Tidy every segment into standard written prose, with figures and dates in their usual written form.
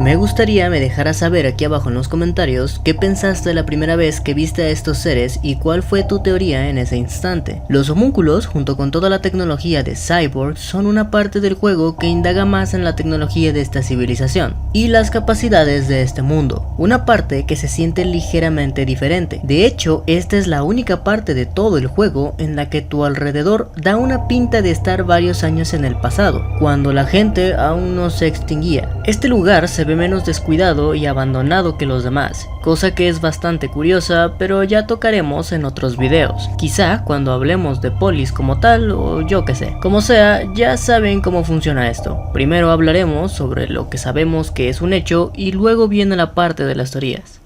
Me gustaría me dejaras saber aquí abajo en los comentarios qué pensaste la primera vez que viste a estos seres y cuál fue tu teoría en ese instante. Los homúnculos, junto con toda la tecnología de Cyborg, son una parte del juego que indaga más en la tecnología de esta civilización y las capacidades de este mundo, una parte que se siente ligeramente diferente. De hecho, esta es la única parte de todo el juego en la que tu alrededor da una pinta de estar varios años en el pasado, cuando la gente aún no se extinguía. Este lugar se ve menos descuidado y abandonado que los demás, cosa que es bastante curiosa, pero ya tocaremos en otros videos, quizá cuando hablemos de Polis como tal o yo que sé. Como sea, ya saben cómo funciona esto. Primero hablaremos sobre lo que sabemos que es un hecho y luego viene la parte de las teorías.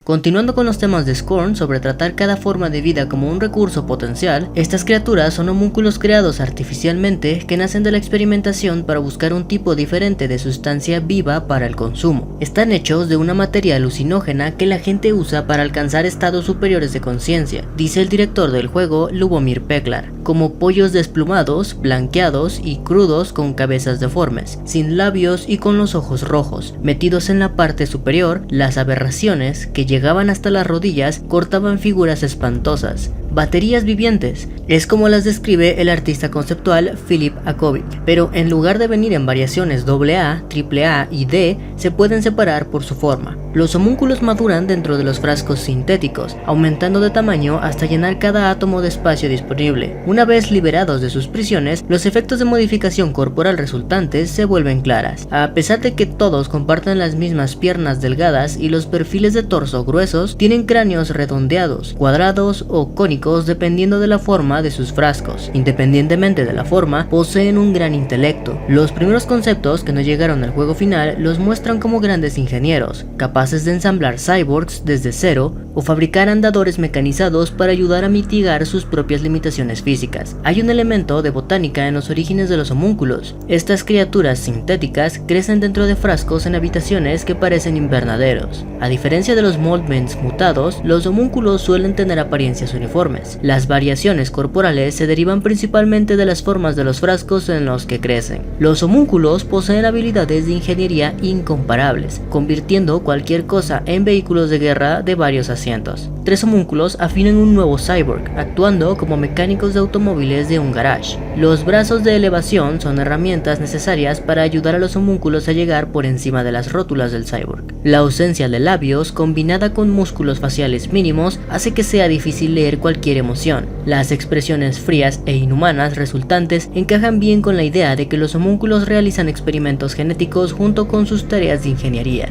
Continuando con los temas de Scorn sobre tratar cada forma de vida como un recurso potencial, estas criaturas son homúnculos creados artificialmente que nacen de la experimentación para buscar un tipo diferente de sustancia viva para el consumo. Están hechos de una materia alucinógena que la gente usa para alcanzar estados superiores de conciencia, dice el director del juego, Lubomir Peklar, como pollos desplumados, blanqueados y crudos con cabezas deformes, sin labios y con los ojos rojos. Metidos en la parte superior, las aberraciones que llegaban hasta las rodillas cortaban figuras espantosas. Baterías vivientes, es como las describe el artista conceptual Filip Akovic, pero en lugar de venir en variaciones AA, AAA y D, se pueden separar por su forma. Los homúnculos maduran dentro de los frascos sintéticos, aumentando de tamaño hasta llenar cada átomo de espacio disponible. Una vez liberados de sus prisiones, los efectos de modificación corporal resultantes se vuelven claras. A pesar de que todos comparten las mismas piernas delgadas y los perfiles de torso gruesos, tienen cráneos redondeados, cuadrados o cónicos dependiendo de la forma de sus frascos. Independientemente de la forma, poseen un gran intelecto. Los primeros conceptos que no llegaron al juego final los muestran como grandes ingenieros, capaces de ensamblar cyborgs desde cero o fabricar andadores mecanizados para ayudar a mitigar sus propias limitaciones físicas. Hay un elemento de botánica en los orígenes de los homúnculos. Estas criaturas sintéticas crecen dentro de frascos en habitaciones que parecen invernaderos. A diferencia de los moldments mutados, los homúnculos suelen tener apariencias uniformes. Las variaciones corporales se derivan principalmente de las formas de los frascos en los que crecen. Los homúnculos poseen habilidades de ingeniería incomparables, convirtiendo cualquier cosa en vehículos de guerra de varios asientos. 3 homúnculos afinan un nuevo cyborg, actuando como mecánicos de automóviles de un garage. Los brazos de elevación son herramientas necesarias para ayudar a los homúnculos a llegar por encima de las rótulas del cyborg. La ausencia de labios, combinada con músculos faciales mínimos, hace que sea difícil leer cualquier emoción. Las expresiones frías e inhumanas resultantes encajan bien con la idea de que los homúnculos realizan experimentos genéticos junto con sus tareas de ingeniería.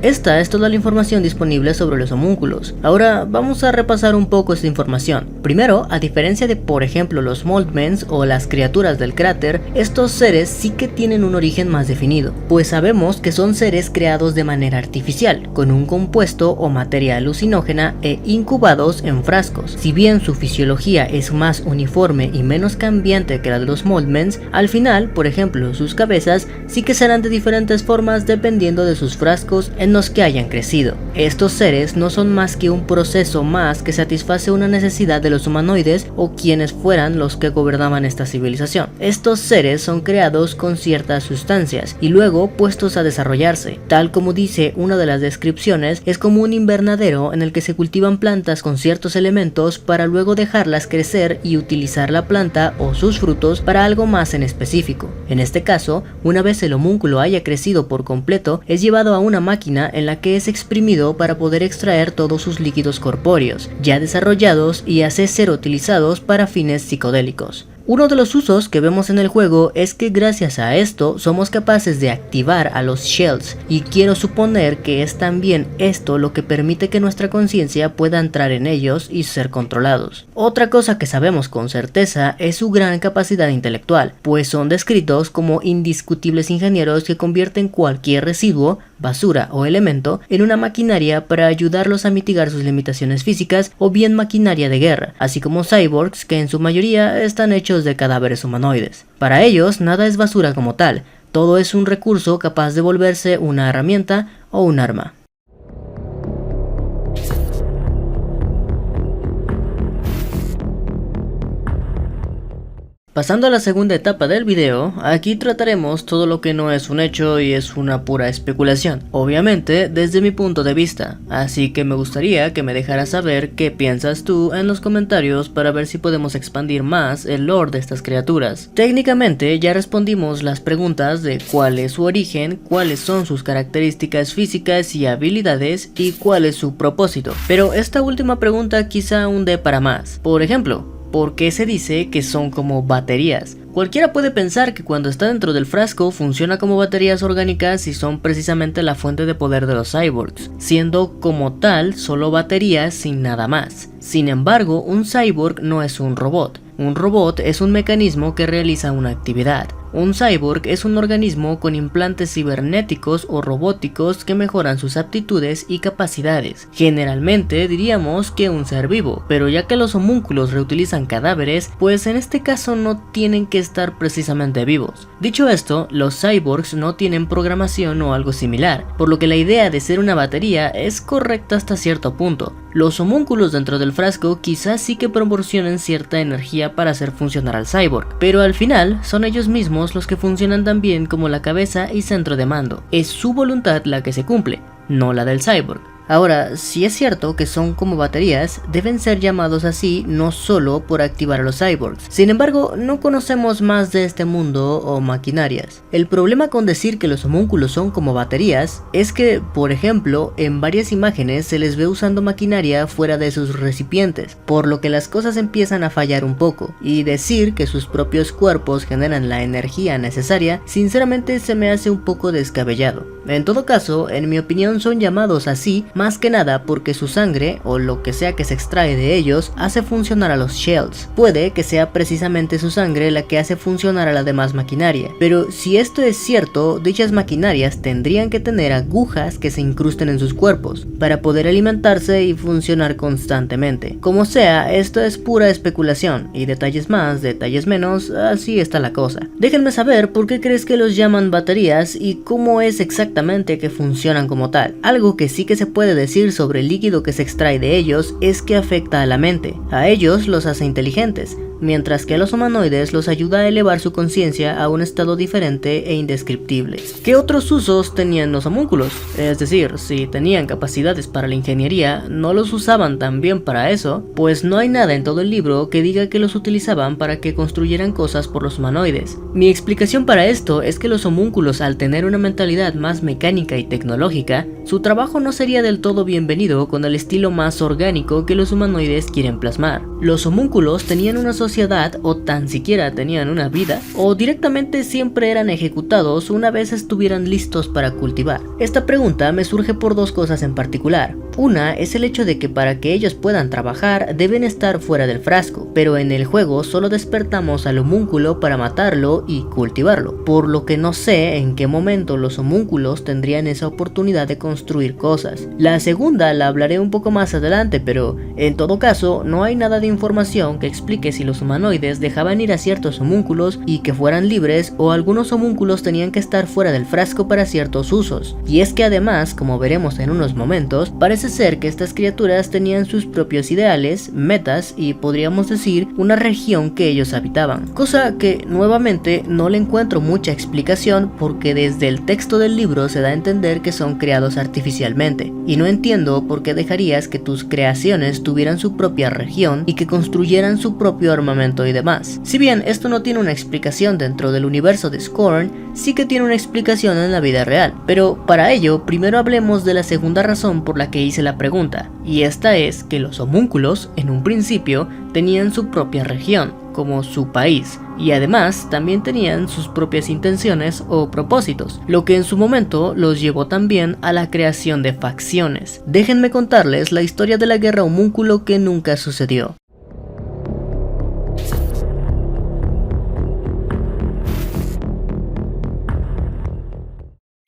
Esta es toda la información disponible sobre los homúnculos. Ahora vamos a repasar un poco esta información. Primero, a diferencia de por ejemplo los moldments o las criaturas del cráter, estos seres sí que tienen un origen más definido, pues sabemos que son seres creados de manera artificial, con un compuesto o materia alucinógena e incubados en frascos. Si bien su fisiología es más uniforme y menos cambiante que la de los moldments, al final, por ejemplo, sus cabezas sí que serán de diferentes formas dependiendo de sus frascos en los que hayan crecido. Estos seres no son más que un proceso más que satisface una necesidad de los humanoides o quienes fueran los que gobernaban esta civilización. Estos seres son creados con ciertas sustancias y luego puestos a desarrollarse. Tal como dice una de las descripciones, es como un invernadero en el que se cultivan plantas con ciertos elementos para luego dejarlas crecer y utilizar la planta o sus frutos para algo más en específico. En este caso, una vez el homúnculo haya crecido por completo, es llevado a una máquina en la que es exprimido para poder extraer todos sus líquidos corpóreos, ya desarrollados y así ser utilizados para fines psicodélicos. Uno de los usos que vemos en el juego es que gracias a esto somos capaces de activar a los shells, y quiero suponer que es también esto lo que permite que nuestra conciencia pueda entrar en ellos y ser controlados. Otra cosa que sabemos con certeza es su gran capacidad intelectual, pues son descritos como indiscutibles ingenieros que convierten cualquier residuo, basura o elemento en una maquinaria para ayudarlos a mitigar sus limitaciones físicas, o bien maquinaria de guerra, así como cyborgs que en su mayoría están hechos de cadáveres humanoides. Para ellos nada es basura como tal, todo es un recurso capaz de volverse una herramienta o un arma. Pasando a la segunda etapa del video, aquí trataremos todo lo que no es un hecho y es una pura especulación, obviamente desde mi punto de vista, así que me gustaría que me dejaras saber qué piensas tú en los comentarios para ver si podemos expandir más el lore de estas criaturas. Técnicamente ya respondimos las preguntas de cuál es su origen, cuáles son sus características físicas y habilidades y cuál es su propósito, pero esta última pregunta quizá aún dé para más. Por ejemplo, ¿por qué se dice que son como baterías? Cualquiera puede pensar que cuando está dentro del frasco funciona como baterías orgánicas y son precisamente la fuente de poder de los cyborgs, siendo como tal solo baterías sin nada más. Sin embargo, un cyborg no es un robot. Un robot es un mecanismo que realiza una actividad. Un cyborg es un organismo con implantes cibernéticos o robóticos que mejoran sus aptitudes y capacidades. Generalmente diríamos que un ser vivo, pero ya que los homúnculos reutilizan cadáveres, pues en este caso no tienen que estar precisamente vivos. Dicho esto, los cyborgs no tienen programación o algo similar, por lo que la idea de ser una batería es correcta hasta cierto punto. Los homúnculos dentro del frasco quizás sí que proporcionen cierta energía para hacer funcionar al cyborg, pero al final son ellos mismos los que funcionan también como la cabeza y centro de mando. Es su voluntad la que se cumple, no la del cyborg. Ahora, si es cierto que son como baterías, deben ser llamados así no solo por activar a los cyborgs. Sin embargo, no conocemos más de este mundo o maquinarias. El problema con decir que los homúnculos son como baterías es que, por ejemplo, en varias imágenes se les ve usando maquinaria fuera de sus recipientes, por lo que las cosas empiezan a fallar un poco, y decir que sus propios cuerpos generan la energía necesaria, sinceramente se me hace un poco descabellado. En todo caso, en mi opinión son llamados así más que nada porque su sangre, o lo que sea que se extrae de ellos, hace funcionar a los shells. Puede que sea precisamente su sangre la que hace funcionar a la demás maquinaria, pero si esto es cierto, dichas maquinarias tendrían que tener agujas que se incrusten en sus cuerpos, para poder alimentarse y funcionar constantemente. Como sea, esto es pura especulación, y detalles más, detalles menos, así está la cosa. Déjenme saber por qué crees que los llaman baterías y cómo es exactamente que funcionan como tal. Algo que sí que se puede decir sobre el líquido que se extrae de ellos es que afecta a la mente. A ellos los hace inteligentes, mientras que a los humanoides los ayuda a elevar su conciencia a un estado diferente e indescriptible. ¿Qué otros usos tenían los homúnculos? Es decir, si tenían capacidades para la ingeniería, ¿no los usaban también para eso? Pues no hay nada en todo el libro que diga que los utilizaban para que construyeran cosas por los humanoides. Mi explicación para esto es que los homúnculos, al tener una mentalidad más mecánica y tecnológica, su trabajo no sería del todo bienvenido con el estilo más orgánico que los humanoides quieren plasmar. Los homúnculos tenían una sociedad, o tan siquiera tenían una vida, o directamente siempre eran ejecutados una vez estuvieran listos para cultivar. Esta pregunta me surge por dos cosas en particular. Una es el hecho de que para que ellos puedan trabajar deben estar fuera del frasco, pero en el juego solo despertamos al homúnculo para matarlo y cultivarlo, por lo que no sé en qué momento los homúnculos tendrían esa oportunidad de construir cosas. La segunda la hablaré un poco más adelante, pero en todo caso no hay nada de información que explique si los humanoides dejaban ir a ciertos homúnculos y que fueran libres, o algunos homúnculos tenían que estar fuera del frasco para ciertos usos. Y es que además, como veremos en unos momentos, parece ser que estas criaturas tenían sus propios ideales, metas y podríamos decir una región que ellos habitaban, cosa que nuevamente no le encuentro mucha explicación porque desde el texto del libro se da a entender que son creados artificialmente, y no entiendo por qué dejarías que tus creaciones tuvieran su propia región y que construyeran su propio armamento y demás. Si bien esto no tiene una explicación dentro del universo de Scorn, sí que tiene una explicación en la vida real, pero para ello primero hablemos de la segunda razón por la que hice la pregunta, y esta es que los homúnculos en un principio tenían su propia región, como su país, y además también tenían sus propias intenciones o propósitos, lo que en su momento los llevó también a la creación de facciones. Déjenme contarles la historia de la guerra homúnculo que nunca sucedió.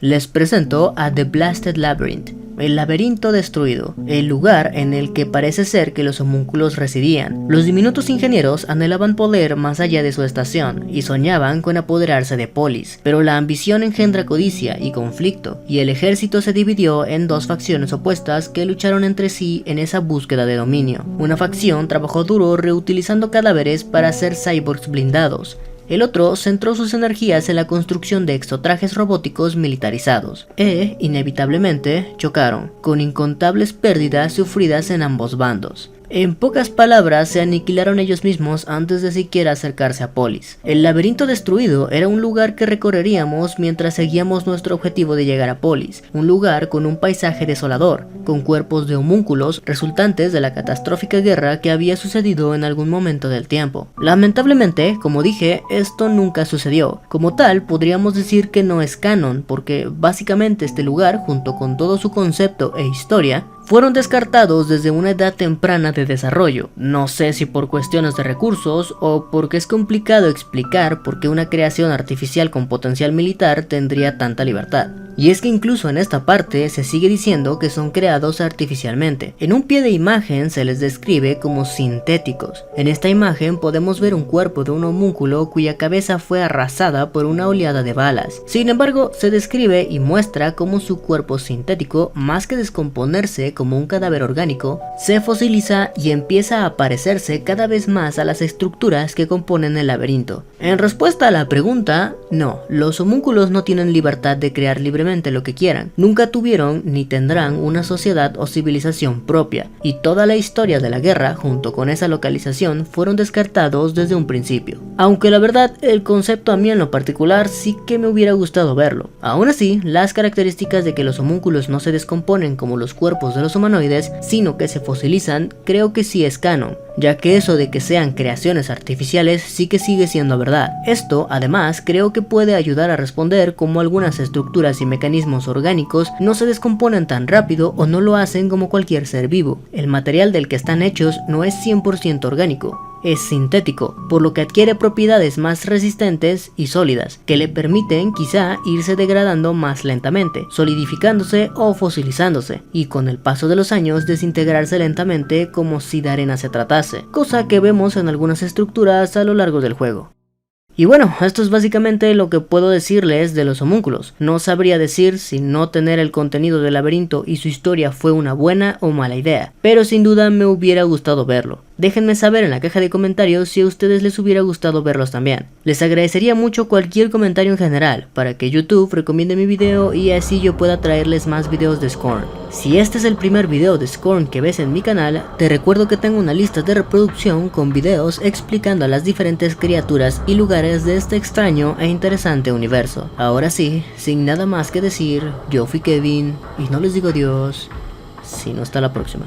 Les presento a The Blasted Labyrinth. el laberinto destruido, el lugar en el que parece ser que los homúnculos residían. Los diminutos ingenieros anhelaban poder más allá de su estación y soñaban con apoderarse de Polis, pero la ambición engendra codicia y conflicto, y el ejército se dividió en dos facciones opuestas que lucharon entre sí en esa búsqueda de dominio. Una facción trabajó duro reutilizando cadáveres para hacer cyborgs blindados. El otro centró sus energías en la construcción de exotrajes robóticos militarizados, e, inevitablemente, chocaron, con incontables pérdidas sufridas en ambos bandos. En pocas palabras, se aniquilaron ellos mismos antes de siquiera acercarse a Polis. El laberinto destruido era un lugar que recorreríamos mientras seguíamos nuestro objetivo de llegar a Polis, un lugar con un paisaje desolador, con cuerpos de homúnculos resultantes de la catastrófica guerra que había sucedido en algún momento del tiempo. Lamentablemente, como dije, esto nunca sucedió. Como tal, podríamos decir que no es canon, porque básicamente este lugar, junto con todo su concepto e historia, fueron descartados desde una edad temprana de desarrollo. No sé si por cuestiones de recursos o porque es complicado explicar por qué una creación artificial con potencial militar tendría tanta libertad. Y es que incluso en esta parte se sigue diciendo que son creados artificialmente. En un pie de imagen se les describe como sintéticos. En esta imagen podemos ver un cuerpo de un homúnculo cuya cabeza fue arrasada por una oleada de balas. Sin embargo, se describe y muestra cómo su cuerpo sintético, más que descomponerse como un cadáver orgánico, se fosiliza y empieza a parecerse cada vez más a las estructuras que componen el laberinto. En respuesta a la pregunta, no, los homúnculos no tienen libertad de crear libremente lo que quieran. Nunca tuvieron ni tendrán una sociedad o civilización propia, y toda la historia de la guerra junto con esa localización fueron descartados desde un principio. Aunque la verdad, el concepto a mí en lo particular sí que me hubiera gustado verlo. Aún así, las características de que los homúnculos no se descomponen como los cuerpos de los humanoides, sino que se fosilizan, creo que sí es canon, ya que eso de que sean creaciones artificiales sí que sigue siendo verdad. Esto, además, creo que puede ayudar a responder cómo algunas estructuras y mecanismos orgánicos no se descomponen tan rápido o no lo hacen como cualquier ser vivo. El material del que están hechos no es 100% orgánico, es sintético, por lo que adquiere propiedades más resistentes y sólidas, que le permiten quizá irse degradando más lentamente, solidificándose o fosilizándose, y con el paso de los años desintegrarse lentamente como si de arena se tratase, cosa que vemos en algunas estructuras a lo largo del juego. Y bueno, esto es básicamente lo que puedo decirles de los homúnculos. No sabría decir si no tener el contenido del laberinto y su historia fue una buena o mala idea, pero sin duda me hubiera gustado verlo. Déjenme saber en la caja de comentarios si a ustedes les hubiera gustado verlos también. Les agradecería mucho cualquier comentario en general, para que YouTube recomiende mi video y así yo pueda traerles más videos de Scorn. Si este es el primer video de Scorn que ves en mi canal, te recuerdo que tengo una lista de reproducción con videos explicando a las diferentes criaturas y lugares de este extraño e interesante universo. Ahora sí, sin nada más que decir, yo fui Kevin y no les digo adiós, sino hasta la próxima.